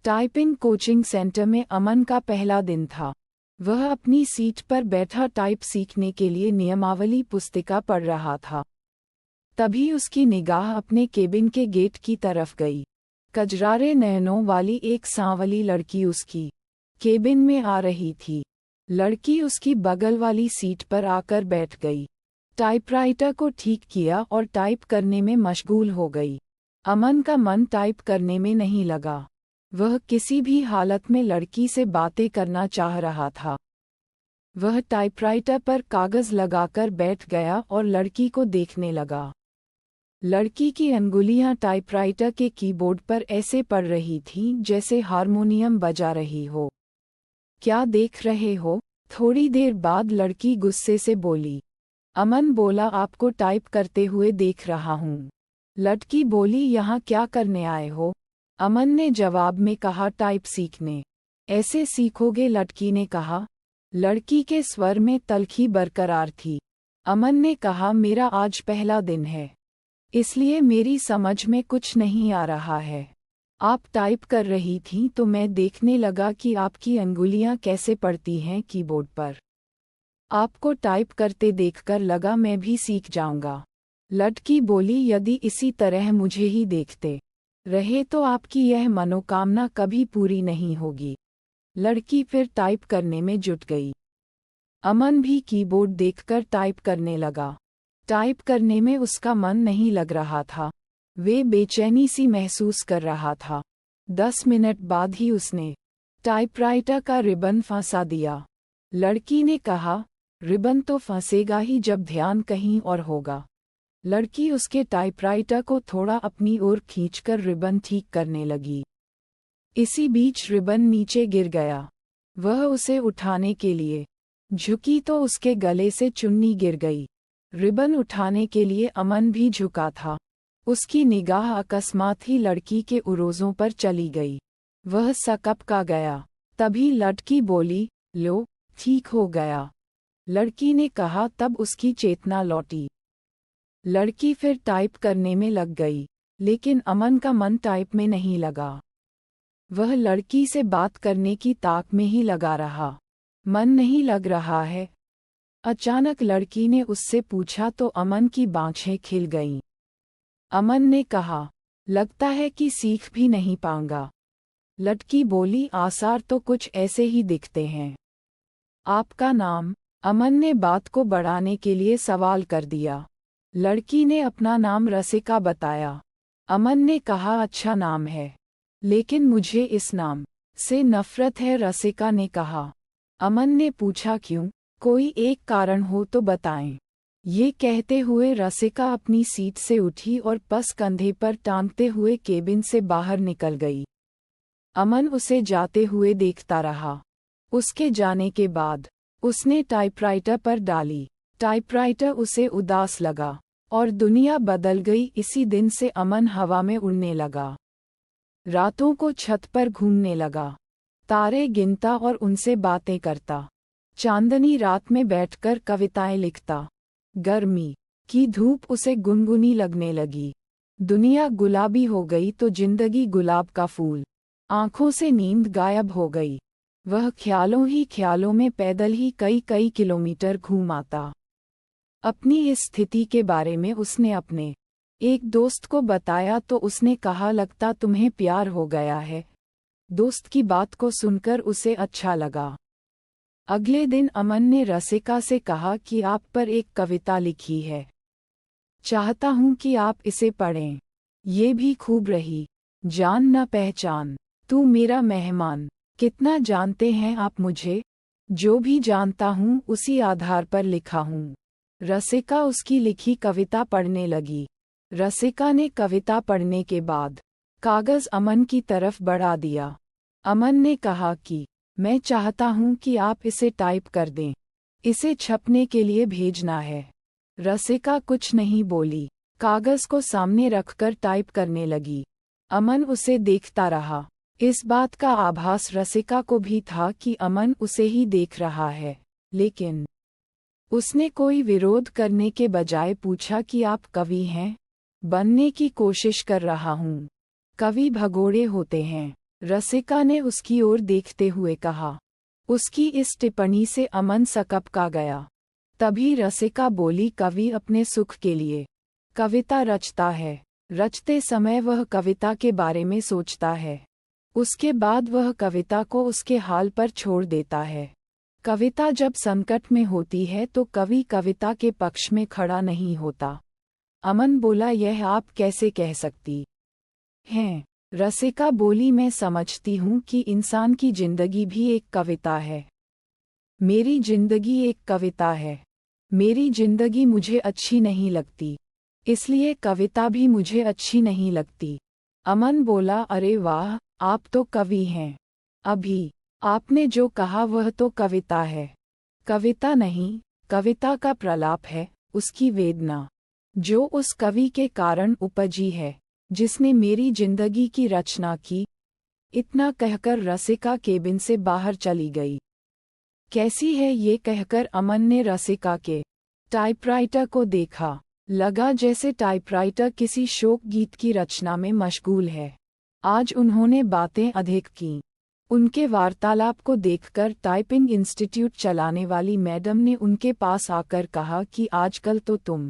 Typing coaching centre में अमन का पहला दिन था। वह अपनी सीट पर बैठा टाइप सीखने के लिए नियमावली पुस्तिका पढ़ रहा था। तभी उसकी निगाह अपने केबिन के गेट की तरफ गई। कजरारे नयनों वाली एक सांवली लड़की उसकी केबिन में आ रही थी। लड़की उसकी बगल वाली सीट पर आकर बैठ गई, टाइपराइटर को ठीक किया और टाइप करने में मशगूल हो गई। अमन का मन टाइप करने में नहीं लगा। वह किसी भी हालत में लड़की से बातें करना चाह रहा था। वह टाइपराइटर पर कागज लगाकर बैठ गया और लड़की को देखने लगा। लड़की की अंगुलियां टाइपराइटर के कीबोर्ड पर ऐसे पड़ रही थीं जैसे हारमोनियम बजा रही हो। क्या देख रहे हो? थोड़ी देर बाद लड़की गुस्से से बोली। अमन बोला, आपको टाइप करते हुए देख रहा हूँ। लड़की बोली, यहाँ क्या करने आए हो? अमन ने जवाब में कहा, टाइप सीखने। ऐसे सीखोगे? लड़की ने कहा। लड़की के स्वर में तल्खी बरकरार थी। अमन ने कहा, मेरा आज पहला दिन है, इसलिए मेरी समझ में कुछ नहीं आ रहा है। आप टाइप कर रही थीं तो मैं देखने लगा कि आपकी अंगुलियां कैसे पड़ती हैं कीबोर्ड पर। आपको टाइप करते देखकर लगा मैं भी सीख जाऊंगा। लड़की बोली, यदि इसी तरह मुझे ही देखते रहे तो आपकी यह मनोकामना कभी पूरी नहीं होगी। लड़की फिर टाइप करने में जुट गई। अमन भी कीबोर्ड देखकर टाइप करने लगा। टाइप करने में उसका मन नहीं लग रहा था। वे बेचैनी सी महसूस कर रहा था। 10 मिनट बाद ही उसने टाइपराइटर का रिबन फंसा दिया। लड़की ने कहा, रिबन तो फंसेगा ही जब ध्यान कहीं और होगा। लड़की उसके टाइपराइटर को थोड़ा अपनी ओर खींचकर रिबन ठीक करने लगी। इसी बीच रिबन नीचे गिर गया। वह उसे उठाने के लिए झुकी तो उसके गले से चुन्नी गिर गई। रिबन उठाने के लिए अमन भी झुका था। उसकी निगाह अकस्मात ही लड़की के उरोज़ों पर चली गई। वह सकपका गया। तभी लड़की बोली, लो, ठीक हो गया। लड़की ने कहा, तब उसकी चेतना लौटी। लड़की फिर टाइप करने में लग गई, लेकिन अमन का मन टाइप में नहीं लगा। वह लड़की से बात करने की ताक में ही लगा रहा। मन नहीं लग रहा है? अचानक लड़की ने उससे पूछा तो अमन की बाँछें खिल गईं। अमन ने कहा, लगता है कि सीख भी नहीं पाऊंगा। लड़की बोली, आसार तो कुछ ऐसे ही दिखते हैं। आपका नाम? अमन ने बात को बढ़ाने के लिए सवाल कर दिया। लड़की ने अपना नाम रसिका बताया। अमन ने कहा, अच्छा नाम है, लेकिन मुझे इस नाम से नफरत है। रसिका ने कहा। अमन ने पूछा, क्यों? कोई एक कारण हो तो बताएं। ये कहते हुए रसिका अपनी सीट से उठी और पस कंधे पर टांगते हुए केबिन से बाहर निकल गई। अमन उसे जाते हुए देखता रहा। उसके जाने के बाद उसने टाइपराइटर पर डाली। टाइपराइटर उसे उदास लगा और दुनिया बदल गई। इसी दिन से अमन हवा में उड़ने लगा। रातों को छत पर घूमने लगा, तारे गिनता और उनसे बातें करता। चांदनी रात में बैठकर कविताएं लिखता। गर्मी की धूप उसे गुनगुनी लगने लगी। दुनिया गुलाबी हो गई तो जिंदगी गुलाब का फूल। आंखों से नींद गायब हो गई। वह ख्यालों ही ख्यालों में पैदल ही कई कई किलोमीटर घूम आता। अपनी इस स्थिति के बारे में उसने अपने एक दोस्त को बताया तो उसने कहा, लगता तुम्हें प्यार हो गया है। दोस्त की बात को सुनकर उसे अच्छा लगा। अगले दिन अमन ने रसिका से कहा कि आप पर एक कविता लिखी है, चाहता हूँ कि आप इसे पढ़ें। ये भी खूब रही। जान न पहचान, तू मेरा मेहमान। कितना जानते हैं आप मुझे? जो भी जानता हूँ उसी आधार पर लिखा हूँ। रसिका उसकी लिखी कविता पढ़ने लगी। रसिका ने कविता पढ़ने के बाद कागज अमन की तरफ बढ़ा दिया। अमन ने कहा कि मैं चाहता हूँ कि आप इसे टाइप कर दें। इसे छपने के लिए भेजना है। रसिका कुछ नहीं बोली, कागज को सामने रखकर टाइप करने लगी। अमन उसे देखता रहा। इस बात का आभास रसिका को भी था कि अमन उसे ही देख रहा है, लेकिन उसने कोई विरोध करने के बजाय पूछा कि आप कवि हैं? बनने की कोशिश कर रहा हूँ। कवि भगोड़े होते हैं। रसिका ने उसकी ओर देखते हुए कहा। उसकी इस टिप्पणी से अमन सकपका गया। तभी रसिका बोली, कवि अपने सुख के लिए कविता रचता है। रचते समय वह कविता के बारे में सोचता है। उसके बाद वह कविता को उसके हाल पर छोड़ देता है। कविता जब संकट में होती है तो कवि कविता के पक्ष में खड़ा नहीं होता। अमन बोला, यह आप कैसे कह सकती हैं? रसिका बोली, मैं समझती हूँ कि इंसान की जिंदगी भी एक कविता है। मेरी जिंदगी एक कविता है। मेरी जिंदगी मुझे अच्छी नहीं लगती, इसलिए कविता भी मुझे अच्छी नहीं लगती। अमन बोला, अरे वाह, आप तो कवि हैं। अभी आपने जो कहा वह तो कविता है। कविता नहीं, कविता का प्रलाप है, उसकी वेदना, जो उस कवि के कारण उपजी है, जिसने मेरी जिंदगी की रचना की। इतना कहकर रसिका केबिन से बाहर चली गई। कैसी है ये कहकर अमन ने रसिका के टाइपराइटर को देखा। लगा जैसे टाइपराइटर किसी शोक गीत की रचना में मशगूल है। आज उन्होंने बातें अधिक की। उनके वार्तालाप को देखकर टाइपिंग इंस्टीट्यूट चलाने वाली मैडम ने उनके पास आकर कहा कि आजकल तो तुम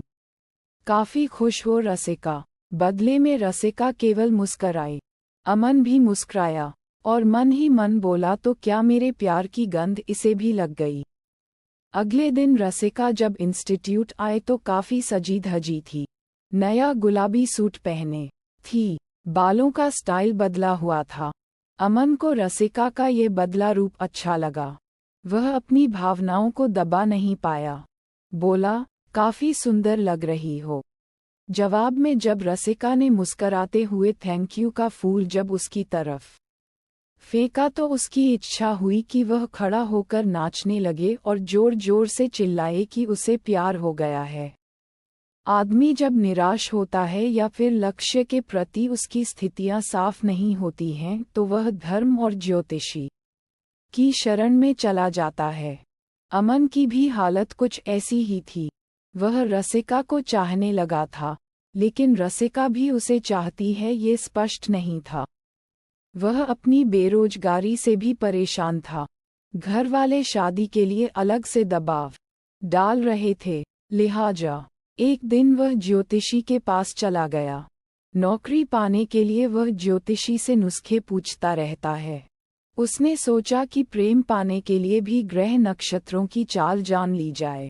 काफी खुश हो रसिका। बदले में रसिका केवल मुस्कराई। अमन भी मुस्कुराया और मन ही मन बोला, तो क्या मेरे प्यार की गंध इसे भी लग गई। अगले दिन रसिका जब इंस्टीट्यूट आए तो काफी सजी धजी थी। नया गुलाबी सूट पहने थी, बालों का स्टाइल बदला हुआ था। अमन को रसिका का ये बदला रूप अच्छा लगा। वह अपनी भावनाओं को दबा नहीं पाया। बोला, काफी सुंदर लग रही हो। जवाब में जब रसिका ने मुस्कराते हुए थैंक यू का फूल जब उसकी तरफ फेंका तो उसकी इच्छा हुई कि वह खड़ा होकर नाचने लगे और जोर जोर से चिल्लाए कि उसे प्यार हो गया है। आदमी जब निराश होता है या फिर लक्ष्य के प्रति उसकी स्थितियां साफ नहीं होती हैं तो वह धर्म और ज्योतिषी की शरण में चला जाता है। अमन की भी हालत कुछ ऐसी ही थी। वह रसिका को चाहने लगा था, लेकिन रसिका भी उसे चाहती है ये स्पष्ट नहीं था। वह अपनी बेरोजगारी से भी परेशान था। घर वाले शादी के लिए अलग से दबाव डाल रहे थे, लिहाजा एक दिन वह ज्योतिषी के पास चला गया। नौकरी पाने के लिए वह ज्योतिषी से नुस्खे पूछता रहता है। उसने सोचा कि प्रेम पाने के लिए भी ग्रह नक्षत्रों की चाल जान ली जाए।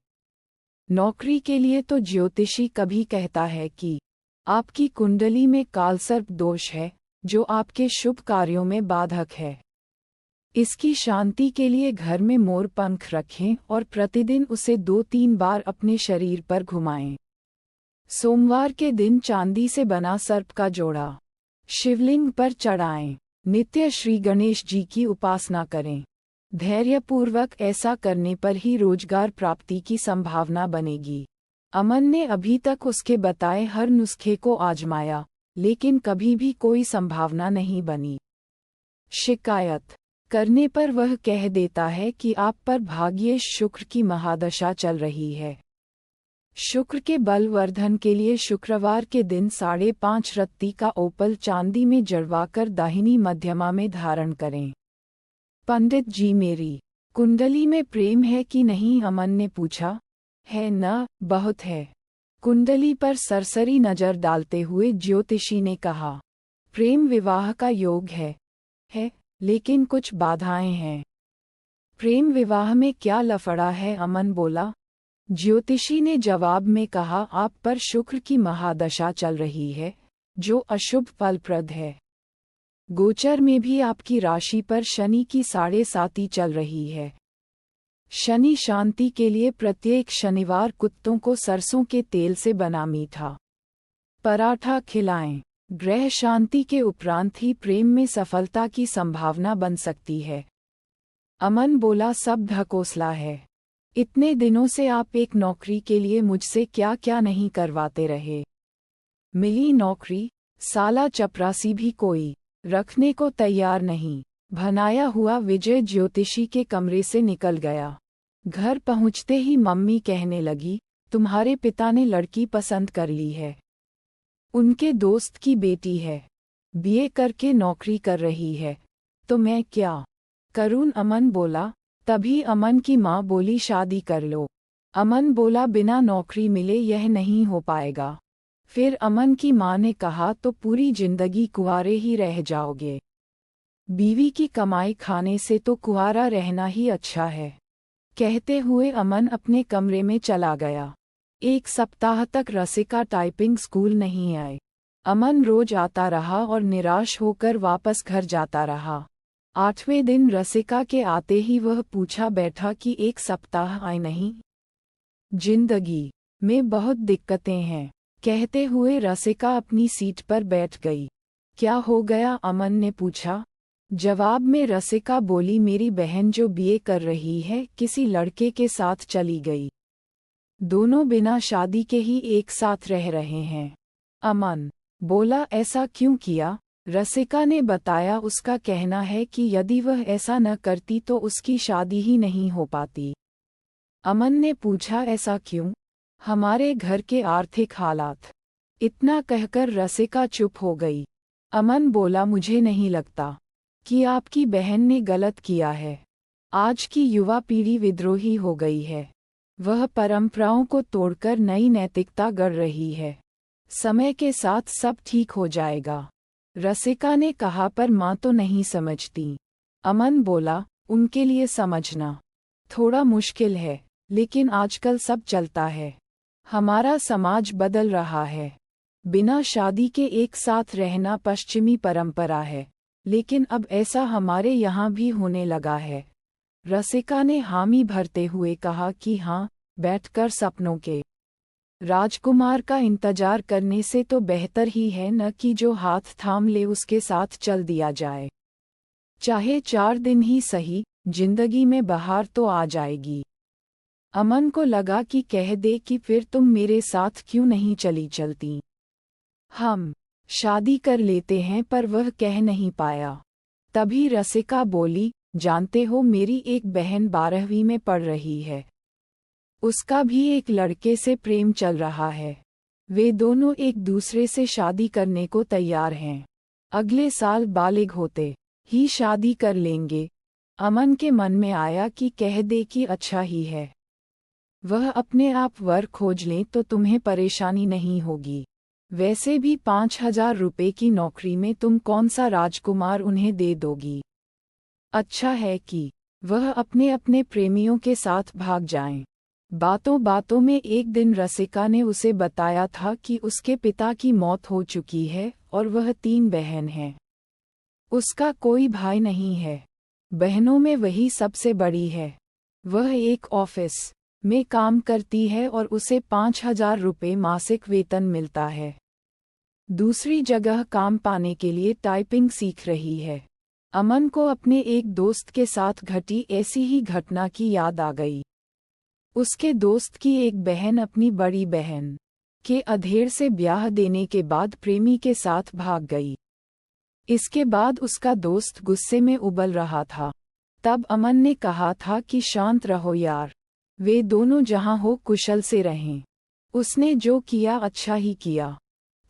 नौकरी के लिए तो ज्योतिषी कभी कहता है कि आपकी कुंडली में कालसर्प दोष है, जो आपके शुभ कार्यों में बाधक है। इसकी शांति के लिए घर में मोर पंख रखें और प्रतिदिन उसे 2-3 बार अपने शरीर पर घुमाएं। सोमवार के दिन चांदी से बना सर्प का जोड़ा शिवलिंग पर चढ़ाएं। नित्य श्री गणेश जी की उपासना करें। धैर्यपूर्वक ऐसा करने पर ही रोजगार प्राप्ति की संभावना बनेगी। अमन ने अभी तक उसके बताए हर नुस्खे को आजमाया, लेकिन कभी भी कोई संभावना नहीं बनी। शिकायत करने पर वह कह देता है कि आप पर भाग्येश शुक्र की महादशा चल रही है। शुक्र के बलवर्धन के लिए शुक्रवार के दिन 5.5 रत्ती का ओपल चांदी में जड़वाकर दाहिनी मध्यमा में धारण करें। पंडित जी, मेरी कुंडली में प्रेम है कि नहीं? अमन ने पूछा। है न, बहुत है। कुंडली पर सरसरी नजर डालते हुए ज्योतिषी ने कहा। प्रेम विवाह का योग है, लेकिन कुछ बाधाएं हैं। प्रेम विवाह में क्या लफड़ा है? अमन बोला। ज्योतिषी ने जवाब में कहा, आप पर शुक्र की महादशा चल रही है, जो अशुभ फलप्रद है। गोचर में भी आपकी राशि पर शनि की 7.5 चल रही है। शनि शांति के लिए प्रत्येक शनिवार कुत्तों को सरसों के तेल से बना मीठा पराठा खिलाएं। ग्रह शांति के उपरांत ही प्रेम में सफलता की संभावना बन सकती है। अमन बोला, सब ढकोसला है। इतने दिनों से आप एक नौकरी के लिए मुझसे क्या क्या नहीं करवाते रहे। मिली नौकरी, साला चपरासी भी कोई रखने को तैयार नहीं। भनाया हुआ विजय ज्योतिषी के कमरे से निकल गया। घर पहुंचते ही मम्मी कहने लगी, तुम्हारे पिता ने लड़की पसंद कर ली है। उनके दोस्त की बेटी है, बीए करके नौकरी कर रही है, तो मैं क्या करूं? अमन बोला। तभी अमन की माँ बोली शादी कर लो। अमन बोला बिना नौकरी मिले यह नहीं हो पाएगा। फिर अमन की माँ ने कहा तो पूरी जिंदगी कुंवारे ही रह जाओगे। बीवी की कमाई खाने से तो कुंवारा रहना ही अच्छा है। कहते हुए अमन अपने कमरे में चला गया। एक सप्ताह तक रसिका टाइपिंग स्कूल नहीं आई। अमन रोज आता रहा और निराश होकर वापस घर जाता रहा। 8वें दिन रसिका के आते ही वह पूछा बैठा कि एक सप्ताह आई नहीं। जिंदगी में बहुत दिक्कतें हैं। कहते हुए रसिका अपनी सीट पर बैठ गई। क्या हो गया? अमन ने पूछा। जवाब में रसिका बोली मेरी बहन जो बीए कर रही है किसी लड़के के साथ चली गई। दोनों बिना शादी के ही एक साथ रह रहे हैं। अमन बोला ऐसा क्यों किया? रसिका ने बताया उसका कहना है कि यदि वह ऐसा न करती तो उसकी शादी ही नहीं हो पाती। अमन ने पूछा ऐसा क्यों? हमारे घर के आर्थिक हालात। इतना कहकर रसिका चुप हो गई। अमन बोला मुझे नहीं लगता कि आपकी बहन ने गलत किया है। आज की युवा पीढ़ी विद्रोही हो गई है। वह परंपराओं को तोड़कर नई नैतिकता गढ़ रही है। समय के साथ सब ठीक हो जाएगा। रसिका ने कहा पर माँ तो नहीं समझती। अमन बोला उनके लिए समझना थोड़ा मुश्किल है, लेकिन आजकल सब चलता है। हमारा समाज बदल रहा है। बिना शादी के एक साथ रहना पश्चिमी परंपरा है, लेकिन अब ऐसा हमारे यहाँ भी होने लगा है। रसिका ने हामी भरते हुए कहा कि हाँ, बैठकर सपनों के राजकुमार का इंतजार करने से तो बेहतर ही है न कि जो हाथ थाम ले उसके साथ चल दिया जाए। चाहे 4 दिन ही सही, जिंदगी में बहार तो आ जाएगी। अमन को लगा कि कह दे कि फिर तुम मेरे साथ क्यों नहीं चलती। हम शादी कर लेते हैं, पर वह कह नहीं पाया। तभी रसिका बोली जानते हो मेरी एक बहन 12वीं में पढ़ रही है। उसका भी एक लड़के से प्रेम चल रहा है। वे दोनों एक दूसरे से शादी करने को तैयार हैं। अगले साल बालिग होते ही शादी कर लेंगे। अमन के मन में आया कि कह दे कि अच्छा ही है। वह अपने आप वर खोज लें तो तुम्हें परेशानी नहीं होगी। वैसे भी 5,000 रुपये की नौकरी में तुम कौन सा राजकुमार उन्हें दे दोगी। अच्छा है कि वह अपने अपने प्रेमियों के साथ भाग जाएं। बातों बातों में एक दिन रसिका ने उसे बताया था कि उसके पिता की मौत हो चुकी है और वह 3 बहन हैं। उसका कोई भाई नहीं है। बहनों में वही सबसे बड़ी है। वह एक ऑफिस में काम करती है और उसे 5,000 रुपये मासिक वेतन मिलता है। दूसरी जगह काम पाने के लिए टाइपिंग सीख रही है। अमन को अपने एक दोस्त के साथ घटी ऐसी ही घटना की याद आ गई। उसके दोस्त की एक बहन अपनी बड़ी बहन के अधेड़ से ब्याह देने के बाद प्रेमी के साथ भाग गई। इसके बाद उसका दोस्त गुस्से में उबल रहा था। तब अमन ने कहा था कि शांत रहो यार, वे दोनों जहां हो कुशल से रहें। उसने जो किया अच्छा ही किया।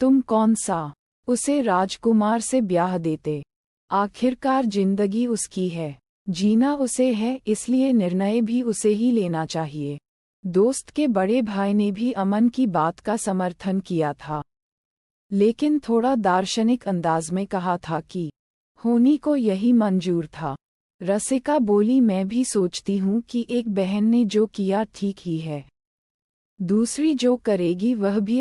तुम कौन सा उसे राजकुमार से ब्याह देते। आखिरकार जिंदगी उसकी है, जीना उसे है, इसलिए निर्णय भी उसे ही लेना चाहिए। दोस्त के बड़े भाई ने भी अमन की बात का समर्थन किया था, लेकिन थोड़ा दार्शनिक अंदाज में कहा था कि होनी को यही मंजूर था। रसिका बोली मैं भी सोचती हूँ कि एक बहन ने जो किया ठीक ही है। दूसरी जो करेगी वह भी